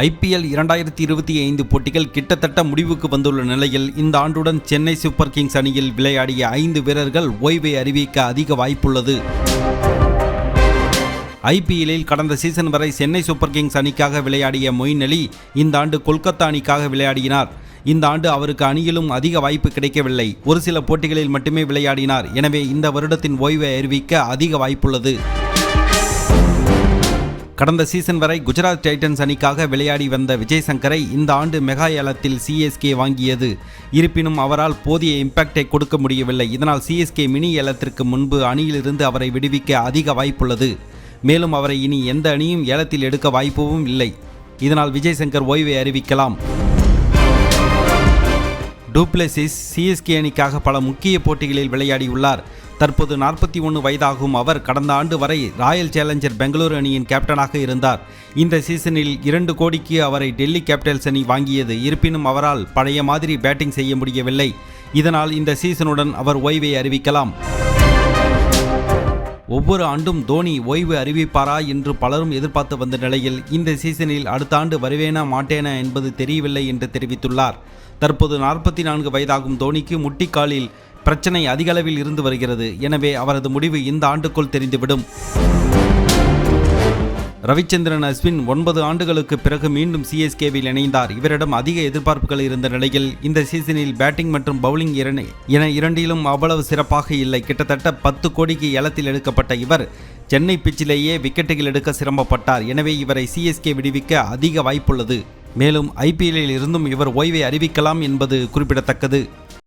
IPL 2025 போட்டிகள் கிட்டத்தட்ட முடிவுக்கு வந்துள்ள நிலையில் இந்த ஆண்டுடன் சென்னை சூப்பர் கிங்ஸ் அணியில் விளையாடிய 5 வீரர்கள் ஓய்வை அறிவிக்க அதிக வாய்ப்புள்ளது. IPL-இல் கடந்த சீசன் வரை சென்னை சூப்பர் கிங்ஸ் அணிக்காக விளையாடிய மொயின் அலி இந்த ஆண்டு கொல்கத்தா அணிக்காக விளையாடினார். இந்த ஆண்டு அவருக்கு அணியிலும் அதிக வாய்ப்பு கிடைக்கவில்லை. ஒரு சில போட்டிகளில் மட்டுமே விளையாடினார். எனவே இந்த வருடத்தின் ஓய்வை அறிவிக்க அதிக வாய்ப்புள்ளது. கடந்த சீசன் வரை குஜராத் டைட்டன்ஸ் அணிக்காக விளையாடி வந்த விஜய் சங்கரை இந்த ஆண்டு மெகா ஏலத்தில் CSK வாங்கியது. இருப்பினும் அவரால் போதிய இம்பாக்டை கொடுக்க முடியவில்லை. இதனால் CSK மினி ஏலத்திற்கு முன்பு அணியிலிருந்து அவரை விடுவிக்க அதிக வாய்ப்புள்ளது. மேலும் அவரை இனி எந்த அணியும் ஏலத்தில் எடுக்க வாய்ப்பும் இல்லை. இதனால் விஜய் சங்கர் ஓய்வை அறிவிக்கலாம். டு பிளெசிஸ் CSK அணிக்காக பல முக்கிய போட்டிகளில் விளையாடியுள்ளார். தற்போது 41 வயதாகும் அவர் கடந்த ஆண்டு வரை ராயல் சேலஞ்சர் பெங்களூரு அணியின் கேப்டனாக இருந்தார். இந்த சீசனில் 2 கோடிக்கு அவரை டெல்லி கேபிட்டல்ஸ் அணி வாங்கியது. இருப்பினும் அவரால் பழைய மாதிரி பேட்டிங் செய்ய முடியவில்லை. இதனால் இந்த சீசனுடன் அவர் ஓய்வை அறிவிக்கலாம். ஒவ்வொரு ஆண்டும் தோனி ஓய்வு அறிவிப்பாரா என்று பலரும் எதிர்பார்த்து வந்த நிலையில் இந்த சீசனில் அடுத்த ஆண்டு வருவேனா மாட்டேனா என்பது தெரியவில்லை என்று தெரிவித்துள்ளார். தற்போது 44 வயதாகும் தோனிக்கு முட்டிக்காலில் பிரச்சனை அதிகளவில் இருந்து வருகிறது. எனவே அவரது முடிவு இந்த ஆண்டுக்குள் தெரிந்துவிடும். ரவிச்சந்திரன் அஸ்வின் 9 ஆண்டுகளுக்கு பிறகு மீண்டும் CSK-வில் இணைந்தார். இவரிடம் அதிக எதிர்பார்ப்புகள் இருந்த நிலையில் இந்த சீசனில் பேட்டிங் மற்றும் பவுலிங் என இரண்டிலும் அவ்வளவு சிறப்பாக இல்லை. கிட்டத்தட்ட 10 கோடிக்கு ஏலத்தில் எடுக்கப்பட்ட இவர் சென்னை பிச்சிலேயே விக்கெட்டுகள் எடுக்க சிரமப்பட்டார். எனவே இவரை CSK விடுவிக்க அதிக வாய்ப்புள்ளது. மேலும் IPL-இல் இருந்தும் இவர் ஓய்வை அறிவிக்கலாம் என்பது குறிப்பிடத்தக்கது.